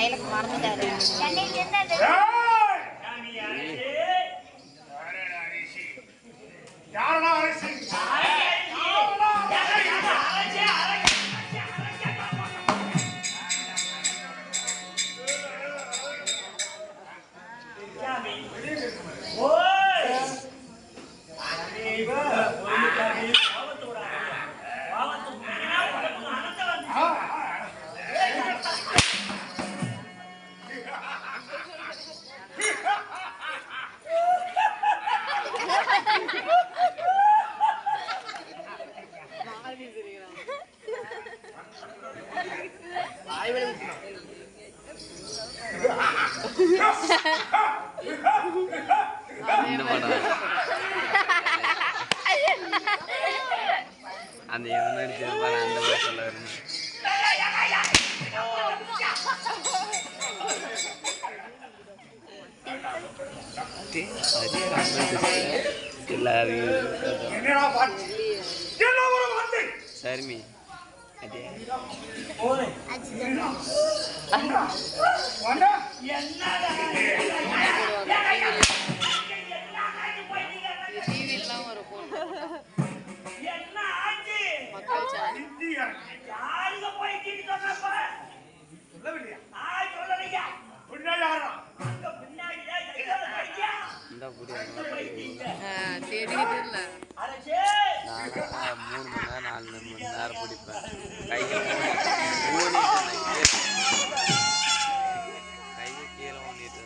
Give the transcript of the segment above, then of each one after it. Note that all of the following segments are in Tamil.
டைலாக் மறந்துட்டாரு. அந்த எவனை எடுத்துருப்பாரு அந்த மாதிரி சொல்ல வரணும். சரிமி அதே டிவிலாம் ஒரு மக்கள் சேனல் தெரியுது இல்ல 3 மணி நேரம் 4 மணி நேரம் பிடிப்பேன். கையை கீழே ஓடிட்டு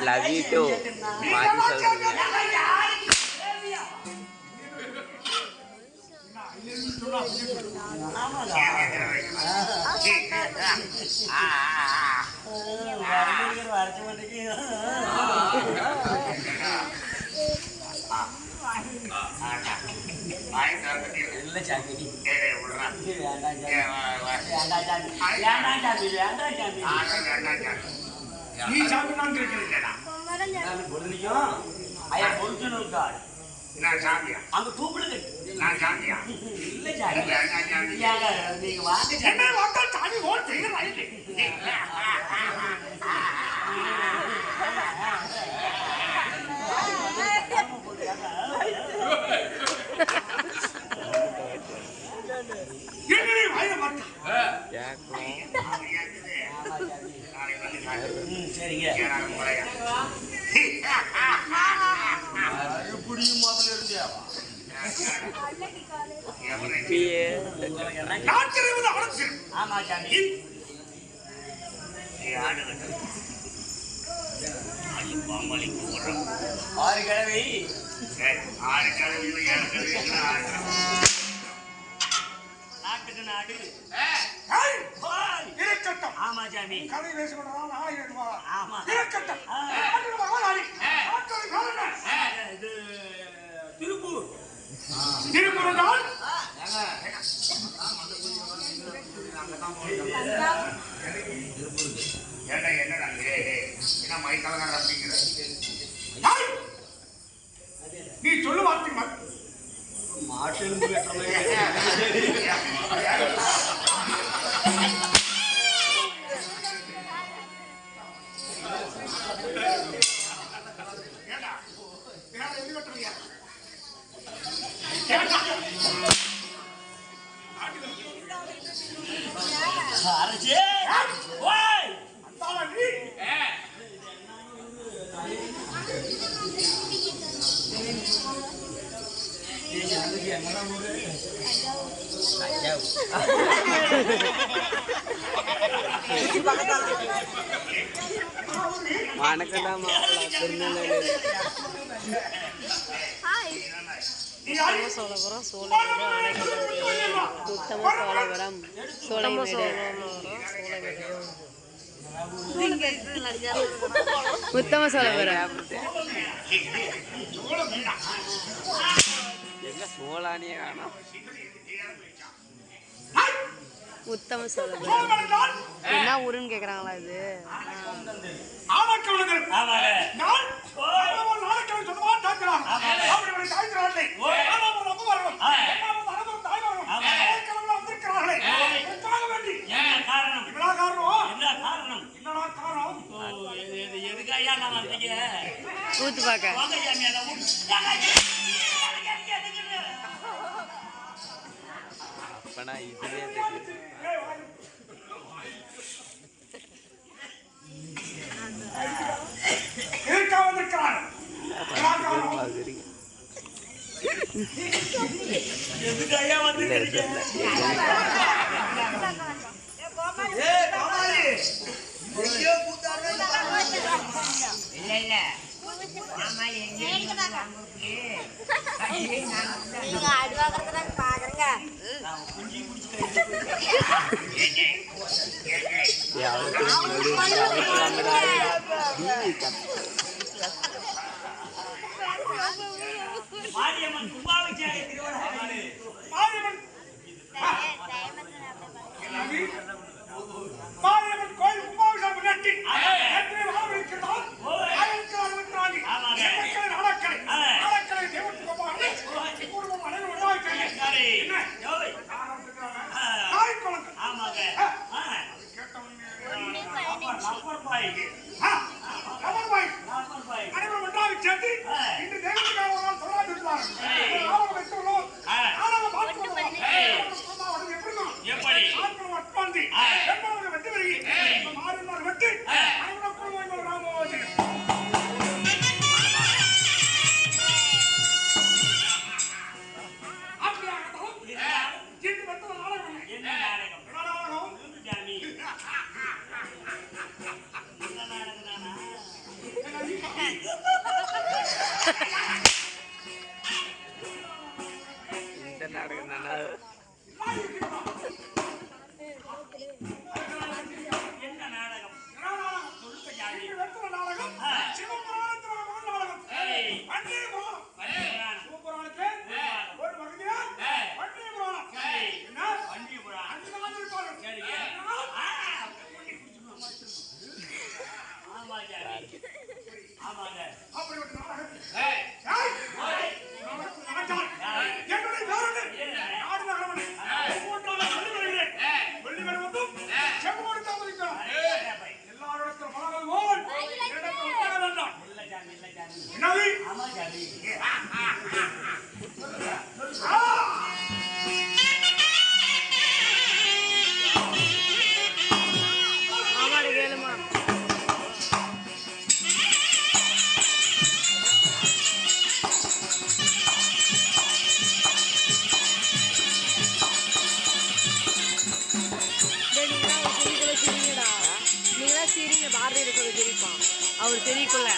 love you too. மாத்தி சொல்றீங்க. நீ சாப்பிடான்னு இருக்கிறீங்களா? ஐயா பொறுக்கணும் கார். நான் சாப்பியா? அங்க தூக்குடுங்க. நான் சாப்பியா? இல்ல சாப்பியா. நீங்க வாங்க. என்ன வாங்க சாமி ஓட் செய்யறாங்க. என்ன வாய மாட்டா? சரிங்க. புடியும் முதல்ல இருந்தியா? நான் தெரிவது அவனுக்கு. ஆமா சாமி. ஆறு கிழவி நாட்டுக்கு நாடு இருக்கட்டும். ஆமா சாமி. கதை பேசுகிறோம். நாளை வேணுமா? ஆமா இருக்கட்டும். இது திருப்பூர். திருப்பூர் தான் என்னடா என்ன மைக்கலங்க அப்படிங்கிற நீ சொல்லு வார்த்தை மாட்டு வணக்கம். சோழபுரம் உத்தம சோழபுரம் உத்தம சோழபுரம் எங்க சோழானியே காணோம். உத்தம சோழபுரம் என்ன ஊருன்னு கேக்குறாங்களா இது? ஊத்து பாக்க அப்பனா இதுவே தெரியுது. மாரியம்மன் கும்பாபிஷேக திருவிழா மாரியம்மன் கோயில் கும்பாபிஷேகம் முன்னாடி அவர் தெரியக்குள்ள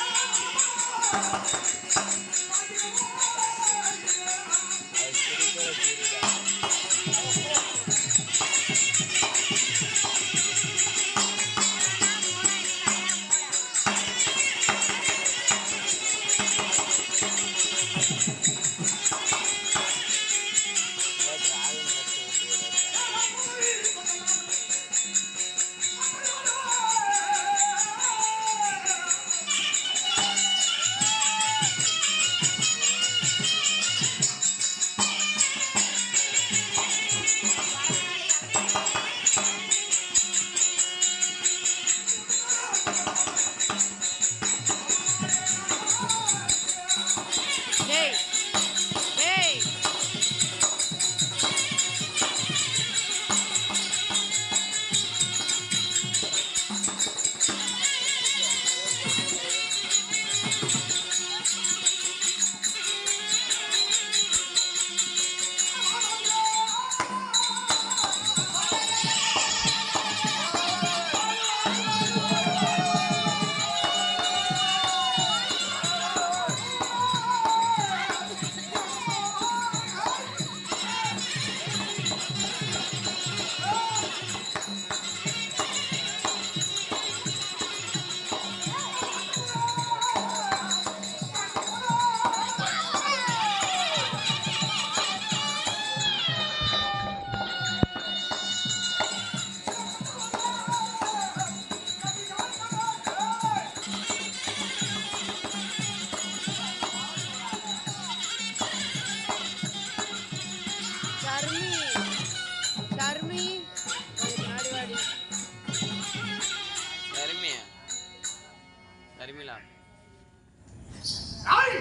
நாய்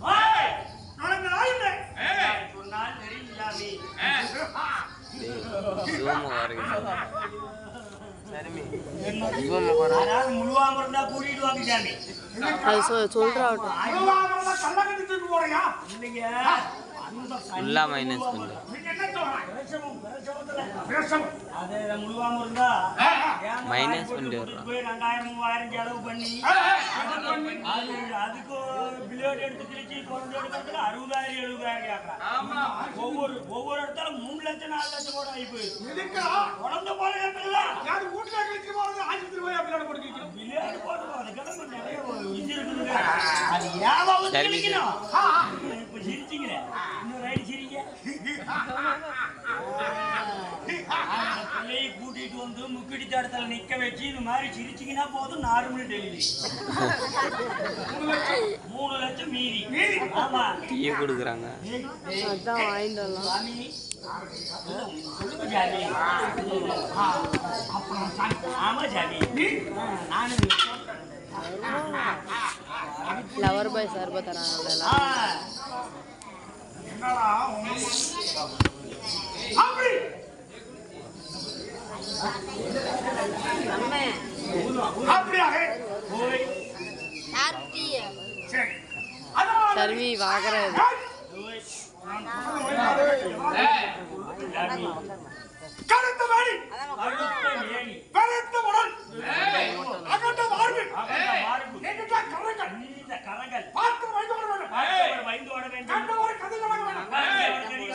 ஓய் நாளைக்கு நாய் இல்லை சொன்னால் தெரியுமே அதாவது முழுவாம இருந்தா கூட்டிட்டு வாங்க சாமி அது சொல்றாட்டும் முழுவாம இருந்தா கள்ளக்கட்டி தூக்கி போறியா இல்லைங்க ஃபுல்லா மைனஸ் பண்ணு. மைனஸ் பண்ணிட்டு வர்றோம். 2000-3000 செலவு பண்ணி அதுக்கு பிளேட் எடுத்து கிழிச்சு குழந்தை எடுக்கிறதுக்கு 60,000-70,000 கேட்கறான். ஒவ்வொரு இடத்துல 3 லட்சம் 4 லட்சம் கூட ஆகி போயிடுது. குழந்தை போல இடத்துல வீட்டுல கிழிச்சு போறது ஆஸ்பத்திரி போய் பிளேட் போட்டு கிழிக்கணும். பிளேட் போட்டு அது கிடக்கு நிறைய இது இருக்குது. அது ஏதாவது கிழிக்கணும். இப்ப சிரிச்சிங்களே இன்னொரு ரைடு சிரிங்க. பிள்ளையை கூட்டிட்டு வந்து முக்கிடி தடத்துல நிக்க வச்சு இந்த மாதிரி சிரிச்சிங்கன்னா போதும் நார்மல் டெலிவரி 3 லட்சம் மீதி. ஆமா டீ கொடுக்குறாங்க. அதான் வாங்கிட்டு வரலாம். சொல்லுங்க ஜாமி. ஆமா ஜாமி நானு லவர் பாய் சர்பத் தராங்கல்ல சர்வி வாங்குறது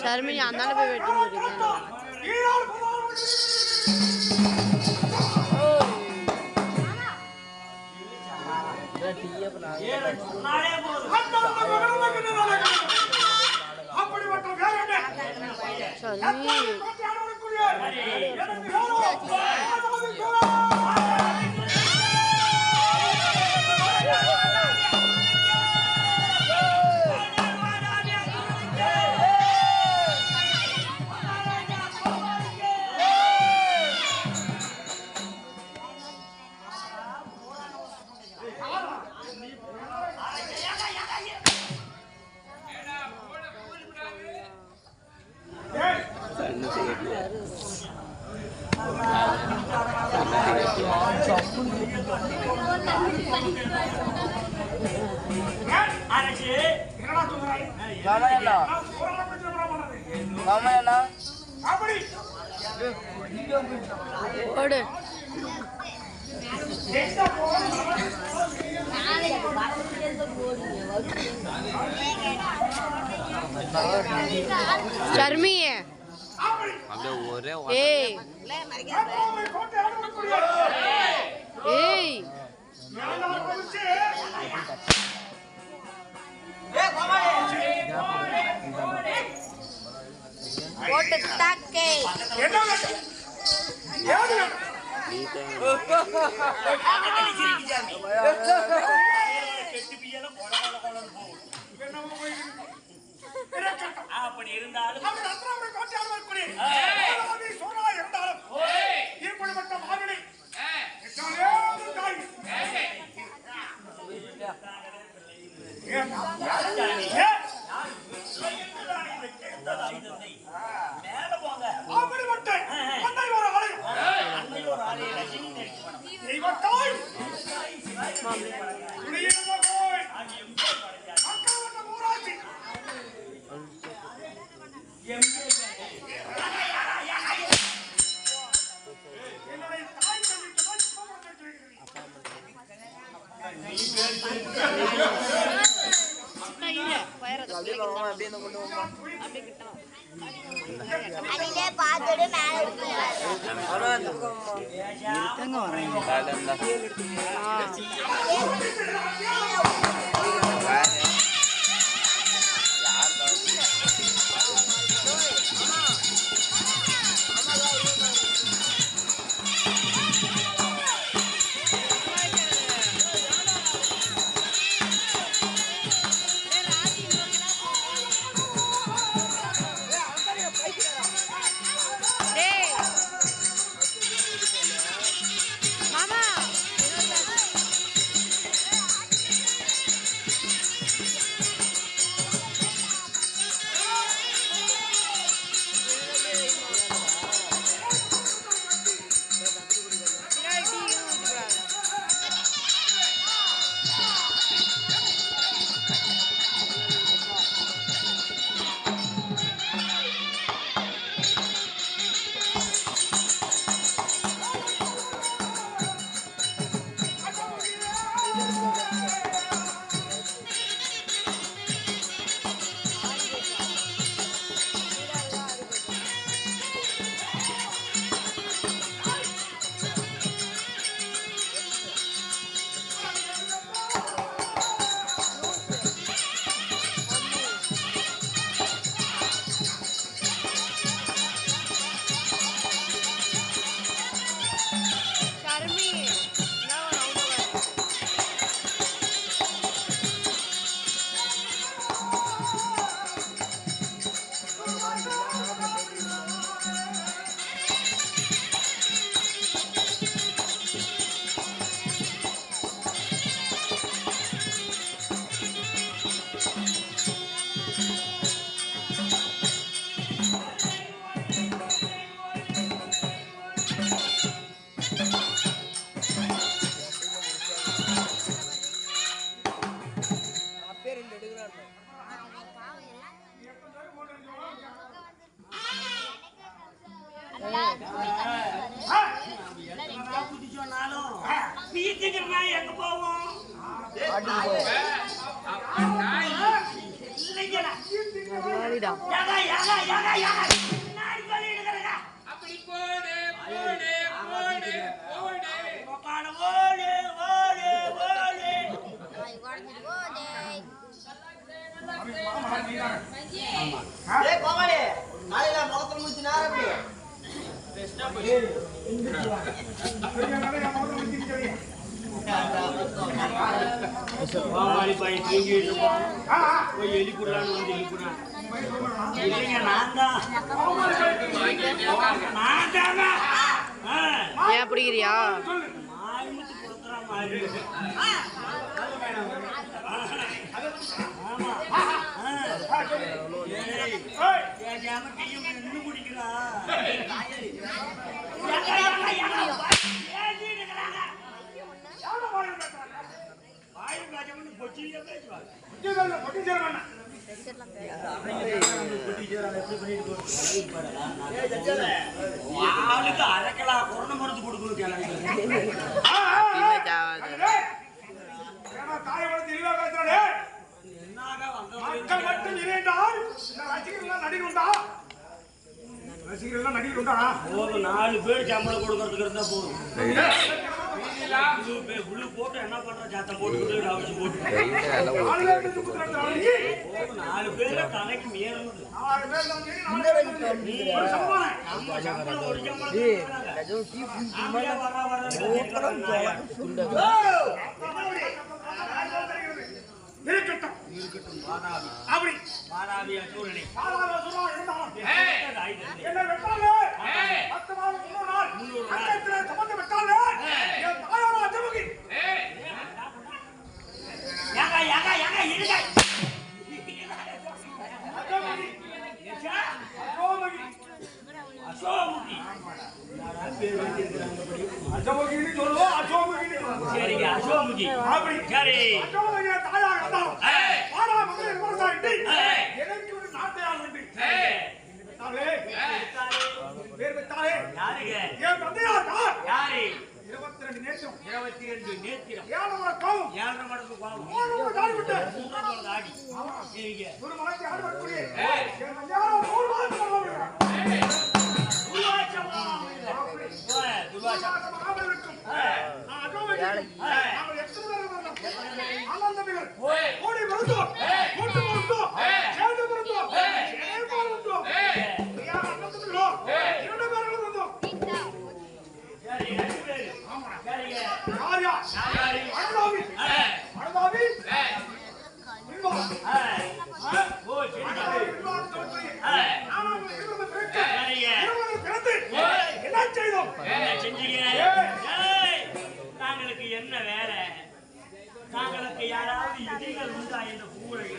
ஷர்மினி அந்தாண்ட போய் வெட்டி போட்டுருக்கேன். ஓடு ஷர்மி அப்படியே ஒரே ஏய் ஏய் போட்டு தாக்கே அப்படி இருந்தாலும் இப்படிப்பட்ட மாதிரி மேல போங்க அப்படிப்பட்ட அன்னை ஒரு ஆலயம் அன்னை ஒரு ஆலயம் தெய்வத்தாய் ஊராட்சி என்னுடைய தாய் அடியிலே பார்த்துட்டு மேல சொன்னாலும் பீச்சுக்கிறனா எங்க போவோம் அப்படி போடு போடு போடு போடு ஏன் பிடிக்கிறியா? ஆளுக்கு அரைக்கலா கொரோனா மருந்து கொடுக்கணும் நாலு பேர் சம்பளம் கொடுக்கறதுக்கு இருந்தா போதும். போட்டு என்ன பண்ற சத்தம் போட்டு அவச்சு போட்டு 4 பேர் தலைக்கு மேறது சம்பளம் ஒரு இருக்கட்டும் அப்படி வாராவிய சூழ்நிலை என்ன வெட்டாலே 10 நாள் 3 நாள் அங்கத்துல சம்பந்தம் வெட்டாலே என் தாயோட அஜமுகி யாங்க யாங்க யாங்க இருங்க அஜமுகி அசோமுகி அஜமுகின்னு சொல்லுவோம் அசோமுகின்னு சரிங்க அசோமுகி அப்படி சரி அசோமுகி தாயாக இருந்தாலும் வாடா மகளே விவசாயிட்டு எனக்கு ஒரு நாட்டையால் உண்டு பேர் பெற்றாலே யாருங்க என் தந்தையார் யாரு 22 நேத்திரம் 22 நேத்திரம் 7 மடங்கு கோபம் 3 மடங்கு ஆடி சரிங்க ஒரு மடங்கு ஆடி வரக்கூடிய என் தந்தையார் 3 மடங்கு தாங்களுக்கு என்ன வேலை தாங்களுக்கு யாராவது எதிரிகள் உண்டா என்ற கூறல்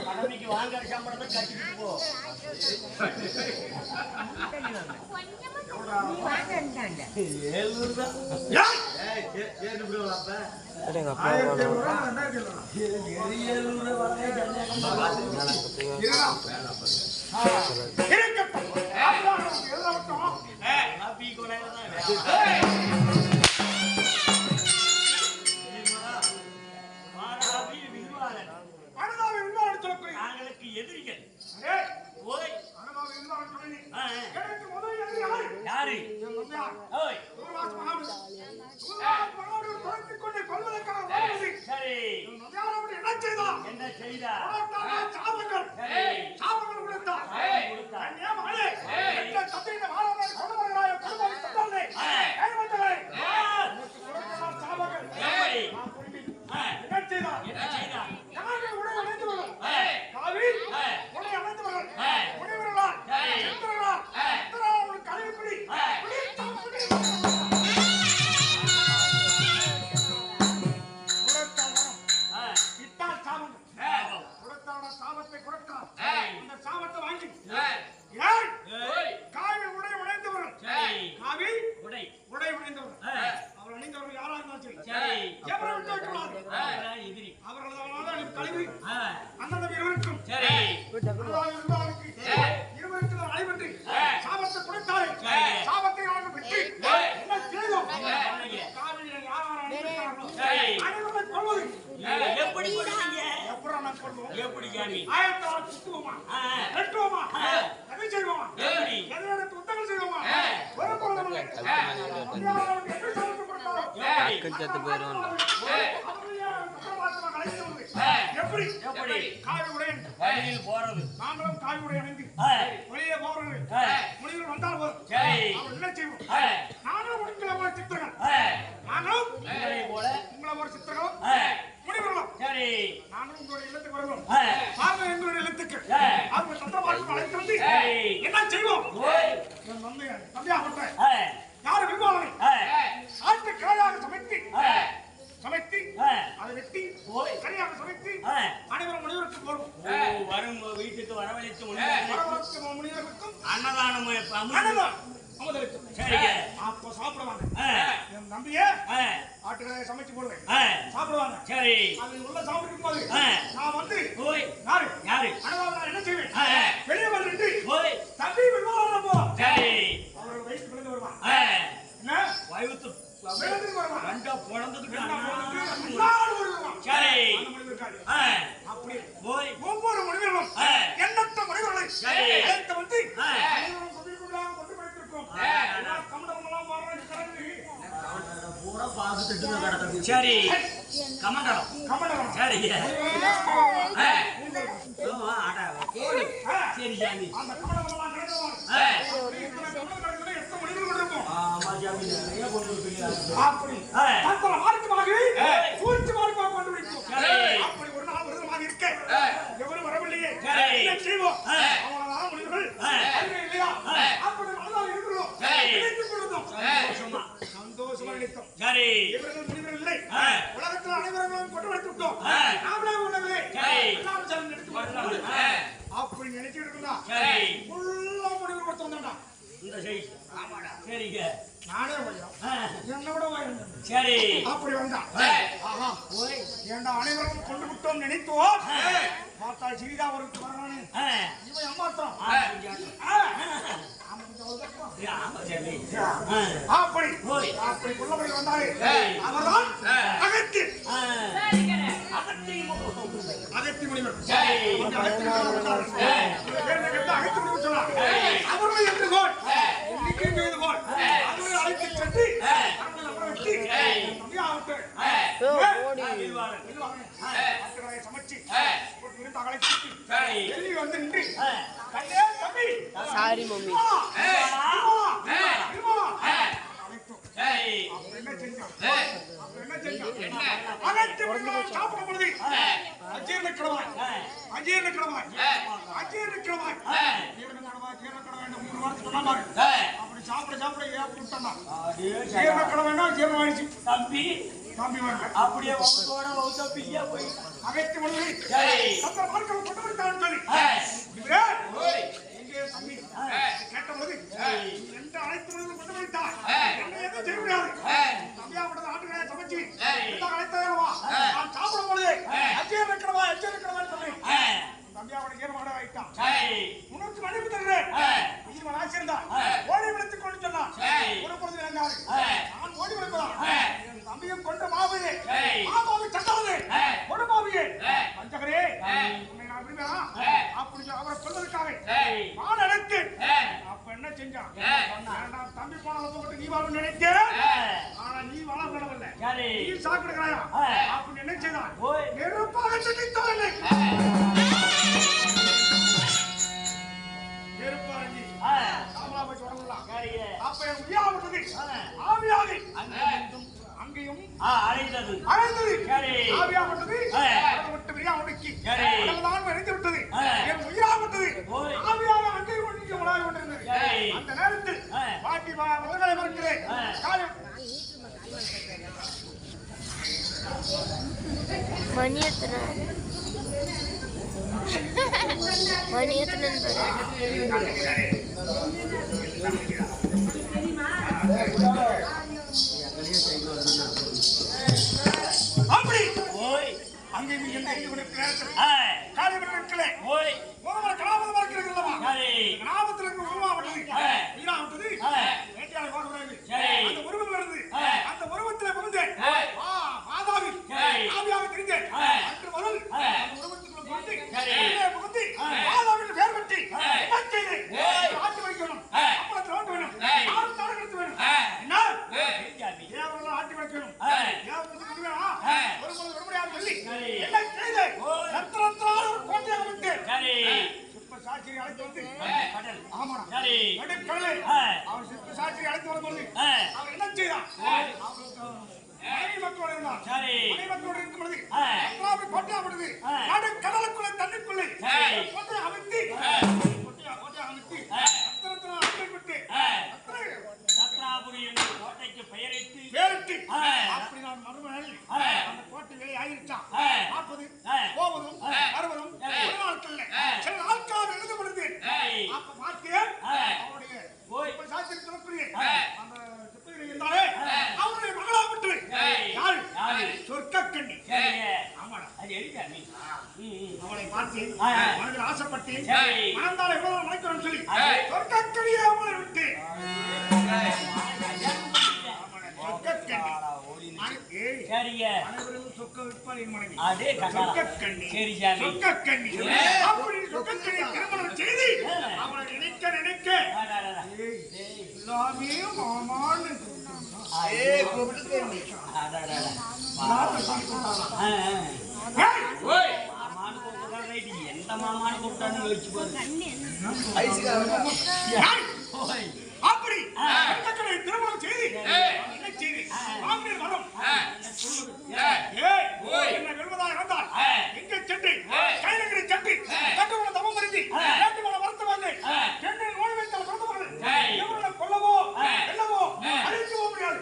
கடமைக்கு வாங்குற சம்பளத்தை கட்டிட்டு போ நாங்களுக்கு எதிரிகள் யாரு சரி என்ன செய்தார் பண்ணுவோம். எப்படி சாமி? ஆயத்தா சுத்துவோமா? வெட்டுவோமா? எதை செய்வோமா? எப்படி? எதையான துத்தங்கள் செய்வோமா? ஒரு குழந்தை எப்படி சமைத்து கொடுத்தாலும் அக்கச்சத்து போயிடுவாங்க. எப்படி எப்படி? காவி உடையன் வழியில் போறது. நாங்களும் காவி உடை அணிந்து வெளியே போறது முடிவில் வந்தால் போதும். அவன் என்ன செய்வோம்? நாங்களும் உங்களை ஒரு சித்திரங்கள் நாங்களும் உங்களை ஒரு சித்திரங்களும் முடிவுறோம். சரி. நாங்களும் உங்களுடைய இல்லத்துக்கு வருவோம். நாங்கள் எங்களுடைய இல்லத்துக்கு அவங்க தந்திரவாதம் அழைத்து வந்து என்ன செய்வோம்? என் தந்தையாகட்ட யாரு விரும்பாளனை ஆட்டு காயாக சமைத்து அதை வெட்டி கரியாக சமைத்து அனைவரும் முனிவருக்கு போடுவோம். வரும் வீட்டுக்கு வரவழைத்து முனிவருக்கும் அன்னதானம் அமுதளிக்கும். சரிங்க. அப்போ சாப்பிடுவாங்க. என் நம்பியே ஆட்டுகளை சமைச்சு போடுவேன். சாப்பிடுவாங்க. சரி. அது உள்ள சாப்பிடும் போது நான் வந்து யாரு அனவாளன் என்ன செய்வேன்? வெளியே வந்துட்டு தம்பி விரும்பாளன் போ. சரி. அவரோட வயிற்று பிறந்து வருவான். என்ன வயிற்று பிறந்து வருவான். ரெண்டா பிறந்ததுக்கு அன்னாடு வருவான். சரி. அந்த மனிதர் இருக்காரு. அப்படி ஒவ்வொரு மனிதர்களும் எண்ணற்ற மனிதர்களை அழைத்து வந்து அனைவரும் சபைக்குள்ளாக கொண்டு வைத்திருக்கிறோம். கமண்டலமெல்லாம் மாறாது கிடந்து சரி. கமண்டலம். சரி. சரி சாமி. அந்த கமண்டலமெல்லாம் கிடந்தவாறு எத்தனை மனிதர்கள் இருக்கும்? அப்படி தத்தல மார்க்கமாக சூழ்ச்சி மார்க்கமாக கொண்டு வைக்கும். அப்படி ஒரு நாள் விருதமாக இருக்க எவரும் வரவில்லையே என்ன செய்வோம்? அவனால மனிதர்கள் அறிவே இல்லையா? அப்படி மனதால் இருக்கிறோம். நினைத்துக் கொள்ளுதோம். சந்தோஷமா நினைத்தோம். சரி. இவர்கள் முனிவர்கள் இல்லை. உலகத்தில் அனைவரும் கொண்டு வைத்து விட்டோம். நாமளே உணவில்லை. எல்லாம் சேர்ந்து நினைத்து கொள்ளும். அப்படி நினைச்சுட்டு இருந்தா உள்ள முனிவர் கொடுத்து வந்தாண்டா. இந்த செய்தி. சரிங்க. நானே வயிறோம். என்னை விட வயிறு. சரி. அப்படி வந்தான். ஆஹா ஏண்டா அனைவரும் கொண்டு விட்டோம் நினைத்தோம். பார்த்தால் சிறிதா ஒருக்கு வரானே. இவன் அம்மாத்திரம். அப்படி கொள்ளப்படி வந்தாரு. அவர்தான் அகத்தி முனிவர். அகத்தி முனிவர் சொன்னார். அவர்களை என்று கோல் அவர்களை அழைத்து சென்று சமைச்சு வந்து நின்று சாரி மம்மி. சாப்பிடும் பொழுது அஜீர்ண கிழவாய் அப்படி சாப்பிட ஏற்பட்டா ஜீரண கிழமைனா ஜீரணம் ஆயிடுச்சு. தம்பி அப்படியே போய் அகைத்து மொழி அந்த மார்க்கம் கொண்டு வந்தான்னு சொல்லி எங்கே தம்பி கேட்டபோது எந்த அனைத்து மொழிகளும் கொண்டு வைத்தார் என்ன எதுவும் செய்ய முடியாது. தம்பியாப்பட்டது ஆட்டுகளை சமைச்சு அழைத்தவா நான் சாப்பிடும் பொழுது அஜீரண கிழவாய் சொல்லி தம்பியாவோட ஜீரணமாக வைத்தான். உனக்கு மன்னிப்பு தருகிறேன். இவன் ஆசிரியர் ஓடி விழுத்துக் கொண்டு சொன்னான். ஒரு பொழுது இறங்காது நான் ஓடி விழுக்கலாம். என் தம்பியும் கொண்ட மாவையே மாமாவை சட்டாதே ஒரு மாவையே பஞ்சகரே உன்னை நான் விரும்பினா அப்படி அவரை கொண்டதுக்காக நான் நினைத்தேன். அப்ப என்ன செஞ்சான்? வேண்டாம் தம்பி போன போட்டு நீ வாழ நினைத்தேன். ஆனா நீ வாழ விடவில்லை. நீ சாப்பிடுகிறாயா அப்படின்னு என்ன செய்தான்? நெருப்பாக சிந்தித்தவனை அங்கேயும் அழைத்தது ஆவியாகப்பட்டது விட்டு விரியா உடுக்கி தான் எரிந்து விட்டது. என் உயிராகப்பட்டது ஆவியாக அங்கேயும் ஒடுக்கி உலாவி கொண்டிருந்தது. அந்த நேரத்தில் பாட்டி முதல்களை மறுக்கிறேன். அப்படி அங்கேயும் காலிபுரம் இருக்கல கலாபதம் இருக்கிறது அல்லவா? கிராமத்தில் இருக்கிற உருவாகப்பட்டது வீடாகப்பட்டது வேட்டையாளை பார்க்கிறது. அந்த உருவங்கள் இருந்து அந்த உருவத்தில் புகுந்தேன். மாதாவி ஆவியாக தெரிந்தேன். அன்று முதல் அந்த உருவத்துக்குள்ள புகுந்து கடல். ஆமாடா. சரி. நடுக்கடலை அவன் சிற்ப சாட்சியை அழைத்து வரும்போது அவன் என்ன செய்தான்? மனைவி மக்களோடு இருந்தான். சரி. மனைவி மக்களோடு இருக்கும் பொழுது அங்கலாபுரி கோட்டையாப்படுது. நடுக்கடலுக்குள்ளே தண்ணிக்குள்ளே கோட்டையை அமைத்து ரத்தினத்தினால் அழைக்கப்பட்டு சத்ராபுரி என்று கோட்டைக்கு பெயரிட்டு பேரிட்டு அப்படி நான் மறுநாள் அந்த கோட்டை வேலை ஆகிருச்சான். பார்ப்பது போவதும் வருவதும் ஒரு நாட்கள்ல சில நாட்களாக எழுத முடிந்தேன். அப்ப பார்த்தேன் அவருடைய சிற்ப சாட்சியை சொல்லக்கூடிய அந்த சிற்பகிரி இருந்தாலே அவருடைய மகளாகப்பட்டு யாரு? சொர்க்கக்கண்ணி. ஆமாடா. அது எரிக்கா நீ அவளை பார்த்து மனதில் ஆசைப்பட்டு சரி. மனந்தால் எவ்வளவு நினைக்கிறோம் சொல்லி சொர்க்கக்கண்ணியை அவளை விட்டு சரிங்க. அனைவரும் சொக்க விற்பார் என் மனைவி. அதே சொர்க்கக்கண்ணி. சரி சாமி. சொர்க்கக்கண்ணி. அப்படி சொர்க்கக்கண்ணியை திருமணம் செய்து அவளை நினைக்க நினைக்க எல்லாமே மாமான்னு எந்த மாமான்னு கூப்பிட்டான்னு யோசிச்சு பாரு. அப்படி சொர்க்கக்கண்ணியை திருமணம் செய்து என்ன செய்து மாமியார் வரும் என்ன வெல்வதாக இருந்தால் எங்கே சென்று கைலகிரி சென்று கட்டுமண தவம் மருந்தி வேண்டுமன வருத்தமாக பெண்ணின் நோய் வைத்தால் பிறந்தவர்கள் எவருடன் கொல்லவோ வெல்லவோ அழிக்கவோ முடியாது.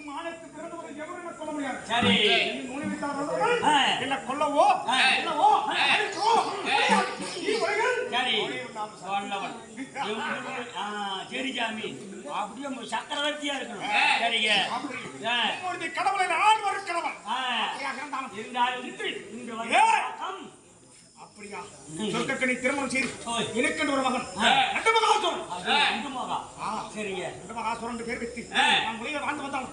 மானத்து பிறந்தவர்கள் எவருடன் கொல்ல முடியாது. சரி. நோய் வைத்தால் பிறந்தவர்கள் என்ன கொல்லவோ வெல்லவோ அழிக்கவோ முடியாது. சரி. சொல்லவன். சரி சாமி. அப்படியே சக்கரவர்த்தியா இருக்கணும். சரிங்க. கடவுளை நான் ஒரு கடவுள் இருந்தாலும் அப்படியா சொர்க்கக்கண்ணி திருமணம் செய்து எனக்கு ஒரு மகன் ரெண்டு மகாசுரன். சரிங்க. ரெண்டு மகாசுரன் பேர் வைத்து நான் உலகில் வாழ்ந்து வந்தான்.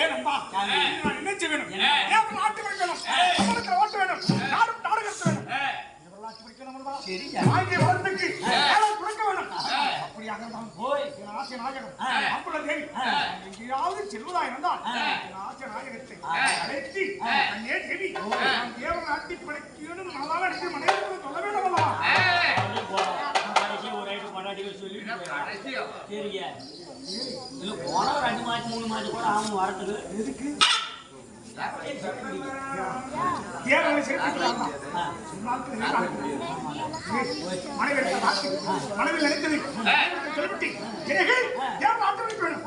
ஏன் அம்பா நான் என்ன செய்ய வேணும்? ஏன் நாட்டு வைக்கணும்? தமிழகத்தில் ஓட்டு வேணும். நாடும் நாடகத்து வேணும். வாழ்க்கை வளர்த்துக்கு கொடுக்க வேணும். அப்படியாக ஆசை நாயகம் அம்புல தேவி எங்கேயாவது செல்வதா இருந்தால் ஆசை நாயகத்தை அழைத்து அண்ணே தேவி தேவன் ஆட்டி படைக்கணும் நல்லா அடித்து மனைவி சொல்ல வேண்டும் அல்லவா? ஒரு ஐட்டு கொண்டாடிகள் சொல்லி சரிங்க. இதுல போன ஒரு 2 மாசம் 3 மாசம் கூட ஆகும் வரத்துக்கு. எதுக்கு தேவனை சேர்த்து மனைவி நினைத்தது சொல்லிவிட்டு தேவன் ஆட்டி வேணும்.